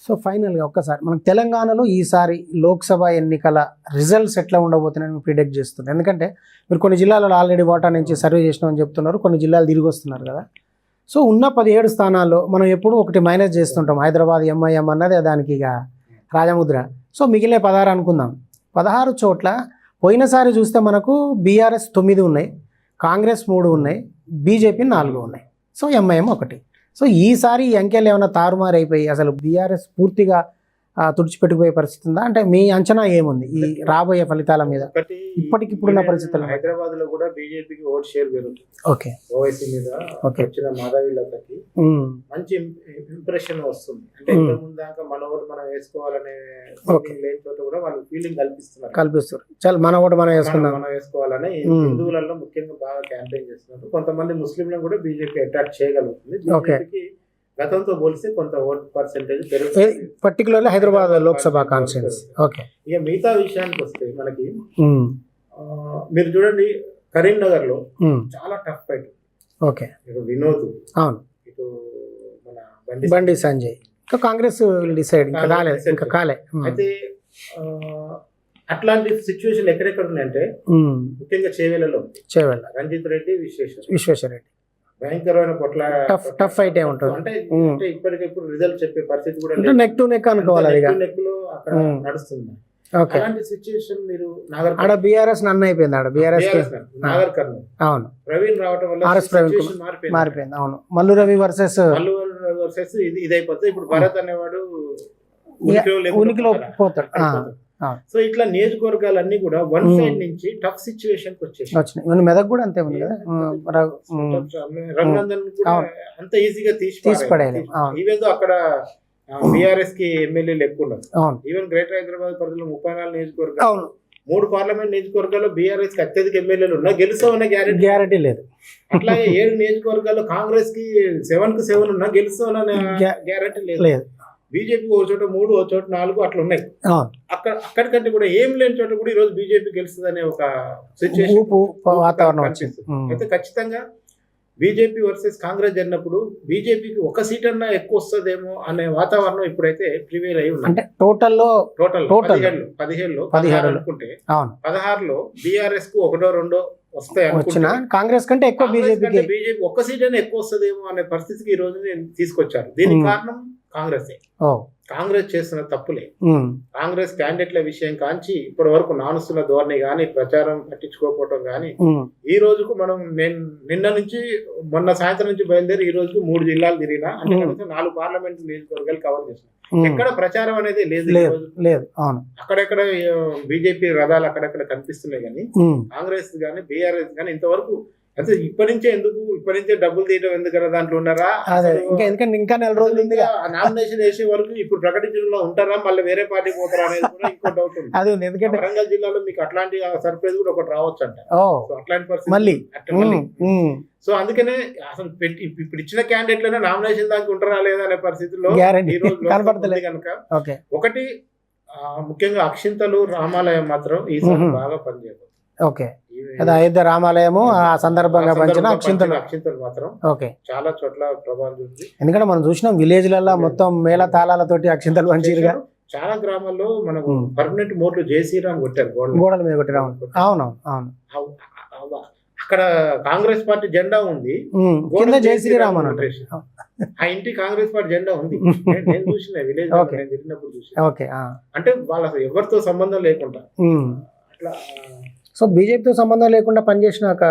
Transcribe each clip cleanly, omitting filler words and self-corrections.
So ఫైనల్గా ఒక్కసారి మనకు తెలంగాణలో ఈసారి లోక్సభ ఎన్నికల రిజల్ట్స్ ఎట్లా ఉండబోతున్నాయని ప్రిడిక్ట్ చేస్తున్నారు? ఎందుకంటే మీరు కొన్ని జిల్లాలలో ఆల్రెడీ ఓటా నుంచి సర్వే చేసినామని చెప్తున్నారు, కొన్ని జిల్లాలు తిరిగి వస్తున్నారు కదా. సో ఉన్న 17 స్థానాల్లో మనం ఎప్పుడు ఒకటి మైనస్ చేస్తుంటాం, హైదరాబాద్ ఎంఐఎం అన్నది దానికి ఇక రాజముద్ర. సో మిగిలిన 16 అనుకుందాం. 16 చోట్ల పోయినసారి చూస్తే మనకు బీఆర్ఎస్ 9 ఉన్నాయి, కాంగ్రెస్ 3 ఉన్నాయి, బీజేపీ 4 ఉన్నాయి, సో ఎంఐఎం 1. సో ఈసారి ఈ అంకెలు ఏమైనా తారుమారు అయిపోయి అసలు బీఆర్ఎస్ పూర్తిగా తుడిచిపెట్టుకుపోయే పరిస్థితి ఉందా? అంటే మీ అంచనా ఏముంది ఈ రాబోయే ఫలితాల మీద ఇప్పటికిప్పుడున్న పరిస్థితులు? హైదరాబాద్ లో కూడా బీజేపీకి ఓట్ షేర్ పెరుగుతుంది. ఓకే, ఓవైసీ మీద వచ్చిన మాధవి లతకి మంచి ఇంప్రెషన్ వస్తుంది. అంటే ఇంతకుముందు దాకా మన ఓటు మనం వేసుకోవాలనే లేని చోట కూడా వాళ్ళు ఫీలింగ్ కల్పిస్తారు. చాలా మన ఓటు మనం వేసుకోవాలని హిందువులలో ముఖ్యంగా బాగా క్యాంపెయిన్ చేస్తున్నారు. కొంతమంది ముస్లింలను కూడా బీజేపీ అట్రాక్ట్ చేయగలుగుతుంది. బీజేపీకి గతంతో పోలిస్తే కొంత ఓట్ పర్సెంటేజ్ పెరుగుతుంది, particularly Hyderabad Lok Sabha constituency. Okay, ఇక మిగతా విషయానికి వస్తే మనకి మీరు చూడండి కరీంనగర్ లో చాలా టఫ్ ఫైట్. ఓకే, ఇటు వినోద్, అవును, ఇటు మన బండి సంజయ్, ఇంకా కాంగ్రెస్ డిసైడ్ ఇంకా కాలే. అయితే అట్లాంటి సిచ్యువేషన్ ఎక్కడెక్కడ ఉన్నాయంటే ముఖ్యంగా చేవేళ్లలో రంజిత్ రెడ్డి, విశ్వేశ్వర రెడ్డి భయంకరమైన కొట్ల టఫ్ ఫైట్ ఉంటుంది. అంటే ఇప్పటికిప్పుడు రిజల్ట్ చెప్పే పరిస్థితి కూడా నెక్ టు నెక్ అనుకోవాలి, నెక్ లో అక్కడ నడుస్తుంది. అలాంటి సిచ్యువేషన్ మీరు బీఆర్ఎస్ నన్ను అయిపోయింది, నాగర్ కర్నూల్ అవును ప్రవీణ్ రావటం వల్ల మారిపోయింది. అవును, మల్లు రవి వర్సెస్ ఇది అయిపోతుంది. ఇప్పుడు భరత్ అనేవాడు ఉనికిలో పోతాడు. సో ఇట్లా నియోజకవర్గాలన్నీ కూడా వన్ సైడ్ నుంచి టఫ్ సిచ్యువేషన్ వచ్చేసి మెదక్ కూడా అంతే ఉంది కదా, రఘునందన్ కూడా అంత ఈజీగా తీసిపడేది. ఈవెన్ అక్కడ బీఆర్ఎస్ కి ఎమ్మెల్యేలు ఎక్కువ ఉన్నారు. ఈవెన్ గ్రేటర్ హైదరాబాద్ పరిధిలో 34 నియోజకవర్గాలు, 3 పార్లమెంట్ నియోజకవర్గాల్లో బీఆర్ఎస్ కి అత్యధిక ఎమ్మెల్యేలు ఉన్నా గెలుస్తామన్న గ్యారెంటీ లేదు. అట్లాగే 7 నియోజకవర్గాల్లో కాంగ్రెస్ కి 7 కు 7 ఉన్నా గెలుస్తామన్న గ్యారెంటీ లేదు. బీజేపీ ఓ చోట 3, ఓ చోట 4 అట్లా ఉన్నాయి. అక్కడికంటే కూడా ఏం లేని చోట కూడా ఈ రోజు బీజేపీ గెలుస్తుంది అనే ఒక సిచ్యువేషన్ వాతావరణం వచ్చింది. అయితే ఖచ్చితంగా బీజేపీ వర్సెస్ కాంగ్రెస్ జరిగినప్పుడు బీజేపీకి 1 సీట్ అన్నా ఎక్కువ వస్తుందేమో అనే వాతావరణం ఇప్పుడైతే ప్రివేల్ అయి ఉంది. అంటే టోటల్ 17 అనుకుంటే 16లో బీఆర్ఎస్ కు 1, 2 వస్తాయి అనుకున్నా, కాంగ్రెస్ కంటే ఎక్కువ బీజేపీ 1 సీట్ అయినా ఎక్కువ వస్తుందేమో అనే పరిస్థితికి ఈ రోజు తీసుకొచ్చారు. దీనికి కారణం కాంగ్రెస్ చేస్తున్న తప్పులే. కాంగ్రెస్ క్యాండిడేట్ల విషయం కాంచి ఇప్పటి వరకు నానుస్తున్న ధోరణి గాని, ప్రచారం పట్టించుకోకపోవటం గాని, ఈ రోజుకు మనం నిన్న నుంచి మొన్న సాయంత్రం నుంచి బయలుదేరి ఈ రోజుకు 3 జిల్లాలు తిరిగినా, అంటే 4 పార్లమెంట్ నియోజకవర్గాలు కవర్ చేసిన ఎక్కడ ప్రచారం అనేది లేదు. అక్కడెక్కడ బీజేపీ రథాలు అక్కడెక్కడ కనిపిస్తున్నాయి కానీ కాంగ్రెస్ గానీ బీఆర్ఎస్ గానీ ఇంతవరకు అయితే ఇప్పటి నుంచే డబ్బులు తీయడం ఎందుకన్నా దాంట్లో ఉన్నారా? ఇంకా నెల రోజులు ఉంది. నామినేషన్ వేసే వరకు ఇప్పుడు ప్రకటించడంలో ఉంటారా, మళ్ళీ వేరే పార్టీ పోతారా అనేది కూడా ఇంకో డౌట్ ఉంది. ఎందుకంటే వరంగల్ జిల్లాలో మీకు అట్లాంటి సర్ప్రైజ్ కూడా ఒకటి రావచ్చు అంట. అట్లాంటి పరిస్థితి. సో అందుకనే అసలు ఇప్పుడు ఇచ్చిన క్యాండిడేట్లనే నామినేషన్ దానికి ఉంటారా లేదా అనే పరిస్థితుల్లో ఈ రోజు కనుక ఒకటి ముఖ్యంగా అక్షింతలు రామాలయం మాత్రం ఈసారి బాగా పనిచేయదు. ఓకే, అయోధ్య రామాలయము ఆ సందర్భంగా పంచిన అక్షింతలు మాత్రం చాలా చోట్ల ప్రభావం చూస్తుంది. ఎందుకంటే మనం చూసినాం విలేజ్లలో మొత్తం మేళ తాళాలతోటి అక్షింతలు పంచిరుగా. చాలా గ్రామాల్లో మనకు పర్మనెంట్ మోర్లు జై శ్రీరామ్ కొట్టారు, గోడల మీద కొట్టారు. అవును, అక్కడ కాంగ్రెస్ పార్టీ జెండా ఉంది, జై శ్రీరామ్ అని ఆ ఇంటి కాంగ్రెస్ పార్టీ జెండా ఉంది. నేను చూసిన విలేజ్ నేను తిరిగినప్పుడు చూసిన. అంటే వాళ్ళ ఎవరితో సంబంధం లేకుండా అట్లా. సో బీజేపీతో సంబంధం లేకుండా పనిచేసిన ఒక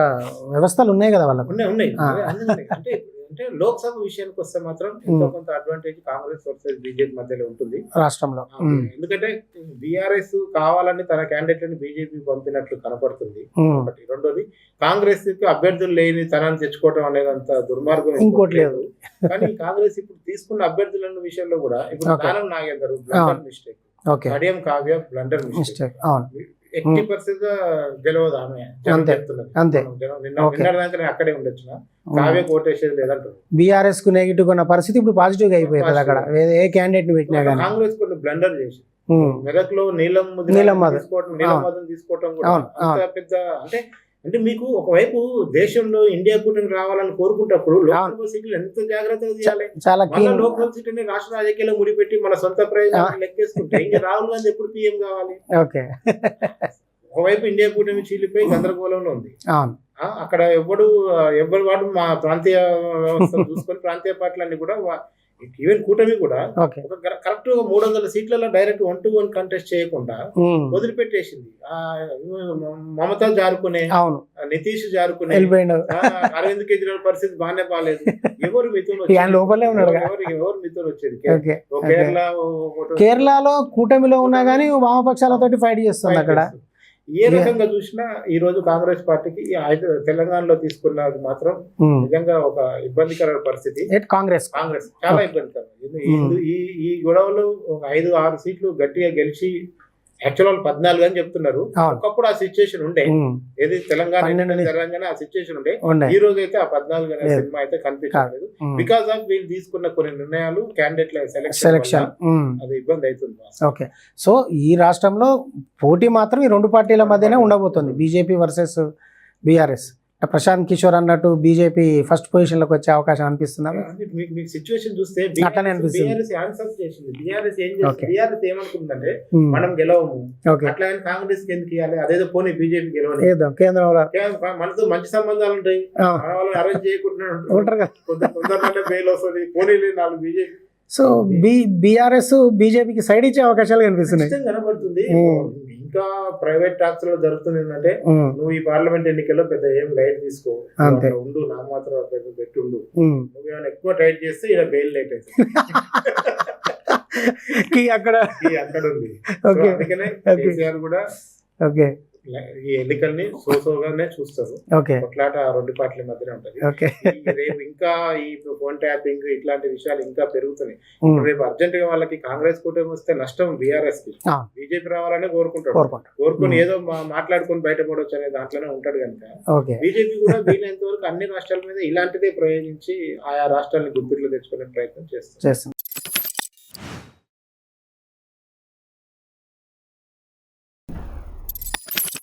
వ్యవస్థలు ఉన్నాయి కదా వాళ్ళకు. ఉన్నాయి. అంటే లోక్సభ విషయానికి వస్తే మాత్రం ఎంతో కొంత అడ్వాంటేజ్ కాంగ్రెస్ వర్సెస్ బీజేపీ మధ్యలో ఉంటుంది రాష్ట్రంలో. ఎందుకంటే బీఆర్ఎస్ కావాలని తన క్యాండిడేట్లను బీజేపీ పంపినట్లు కనపడుతుంది. ఒకటి. రెండోది కాంగ్రెస్ కి అభ్యర్థులు లేని తనాన్ని తెచ్చుకోవడం అనేది అంత దుర్మార్గం ఇంకోటి లేదు. కానీ కాంగ్రెస్ ఇప్పుడు తీసుకున్న అభ్యర్థుల విషయంలో కూడా ఇప్పుడు Danam Nagender blunder mistake, Kadiyam Kavya blunder mistake, 80% గెలవదు ఆమె. నిన్నదాకా అక్కడే ఉండొచ్చు, కావ్య కోటేసేది లేదంటారు. బీఆర్ఎస్ కు నెగిటివ్ ఉన్న పరిస్థితి ఇప్పుడు పాజిటివ్ గా అయిపోయింది. అక్కడ ఏ క్యాండిడేట్ పెట్టినా కానీ కాంగ్రెస్ కొన్ని బ్లండర్ చేసి మెదక్ లో నీలం తీసుకోవటం కూడా పెద్ద. అంటే అంటే మీకు ఒకవైపు దేశంలో ఇండియా కూటమి రావాలని కోరుకుంటప్పుడు లోక్సభ సీట్లు ఎంత జాగ్రత్తగా తీయాలి. చాలా మళ్ళీ లోక్సభ సీట్ని రాష్ట్ర రాజకీయాల్లో ముడిపెట్టి మన సొంత ప్రయోజనాలు లెక్కేసుకుంటే ఇంకా రాహుల్ గాంధీ ఎప్పుడు పీఎం కావాలి? ఓకే. ఒకవైపు ఇండియా కూటమి చీలిపోయి గందరగోళంలో ఉంది. అక్కడ ఎవరు వాడు మా ప్రాంతీయ వ్యవస్థ చూసుకొని ప్రాంతీయ పార్టీలన్నీ కూడా ఈవెన్ కూటమి కూడా ఒక కరెక్ట్ 300 సీట్లలో డైరెక్ట్ 1-1 కంటెస్ట్ చేయకుండా వదిలిపెట్టేసింది. మమతా జారుకునే, నితీష్ జారుకునే, అరవింద్ కేజ్రీవాల్ పరిస్థితి బాగానే బాగాలేదు. ఎవరు మిథున్ ఎవరు మిథున్ వచ్చేది? కేరళలో కూటమిలో ఉన్నా గానీ వామపక్షాలతో ఫైట్ చేస్తుంది అక్కడ. ఏ రకంగా చూసినా ఈ రోజు కాంగ్రెస్ పార్టీకి తెలంగాణలో తీసుకున్నది మాత్రం నిజంగా ఒక ఇబ్బందికర పరిస్థితి. కాంగ్రెస్ చాలా ఇబ్బందికరం. ఈ గొడవలు 5-6 సీట్లు గట్టిగా గెలిచి యాక్చువల్ 14 అని చెప్తున్నారు. ఒకప్పుడు ఆ సిచ్యుయేషన్ ఉండే, ఏది తెలంగాణ ఆ సిచ్యుయేషన్ ఉండే. ఈ రోజు అయితే ఆ 14 అనే సినిమా అయితే కనిపించలేదు. బికాస్ ఆఫ్ వీళ్ళు తీసుకున్న కొన్ని నిర్ణయాలు, క్యాండిడేట్ల సెలక్షన్ అది ఇబ్బంది అవుతుంది. ఓకే. సో ఈ రాష్ట్రంలో పోటీ మాత్రం ఈ రెండు పార్టీల మధ్యనే ఉండబోతుంది, BJP versus BRS. Prashant Kishor అన్నట్టు బీజేపీ ఫస్ట్ పొజిషన్ లోకి వచ్చే అవకాశం అనిపిస్తుందా? సిచ్యువేషన్ చూస్తే బీఆర్ఎస్ ఏమనుకుందంటే మనం గెలవము, అట్లా కాంగ్రెస్ కి ఎందుకు ఇవ్వాలి, అదేదో పోనీ బీజేపీ గెలవాలి, కేంద్రంలో మనతో మంచి సంబంధాలు ఉంటాయి, మన వాళ్ళని అరెస్ట్ చేయకుండా ఉంటారు కదా, తొందరగా బెయిల్ వస్తుంది, పోనీ 4 బీజేపీ. సో బీఆర్ఎస్ బీజేపీకి సైడ్ ఇచ్చే అవకాశాలు కనిపిస్తున్నాయి, కనబడుతుంది. ఇంకా ప్రైవేట్ టాక్స్ లో జరుగుతుంది ఏంటంటే, నువ్వు ఈ పార్లమెంట్ ఎన్నికల్లో పెద్ద ఏం లైట్ తీసుకో, ఉండు, నా మాత్రం పెట్టుండు, నువ్వు ఏమైనా ఎక్కువ టైట్ చేస్తే ఇలా బెయిల్ లేట్ అవుతుంది అక్కడ ఉంది. అందుకనే కేసీఆర్ కూడా ఈ ఎన్నికల్ని సోసోగానే చూస్తారు. కొట్లాట 2 పార్టీల మధ్యనే ఉంటది. రేపు ఇంకా ఈ ఫోన్ ట్యాపింగ్ ఇట్లాంటి విషయాలు ఇంకా పెరుగుతున్నాయి. రేపు అర్జెంట్ గా వాళ్ళకి కాంగ్రెస్ కూటమి వస్తే నష్టం బీఆర్ఎస్ కి, బీజేపీ రావాలని కోరుకుని ఏదో మాట్లాడుకుని బయటపడవచ్చు అనే దాంట్లోనే ఉంటాడు కనుక బీజేపీ కూడా వీలైనంత వరకు అన్ని రాష్ట్రాల మీద ఇలాంటిదే ప్రయోగించి ఆయా రాష్ట్రాలను గుర్తులు తెచ్చుకునే ప్రయత్నం చేస్తుంది.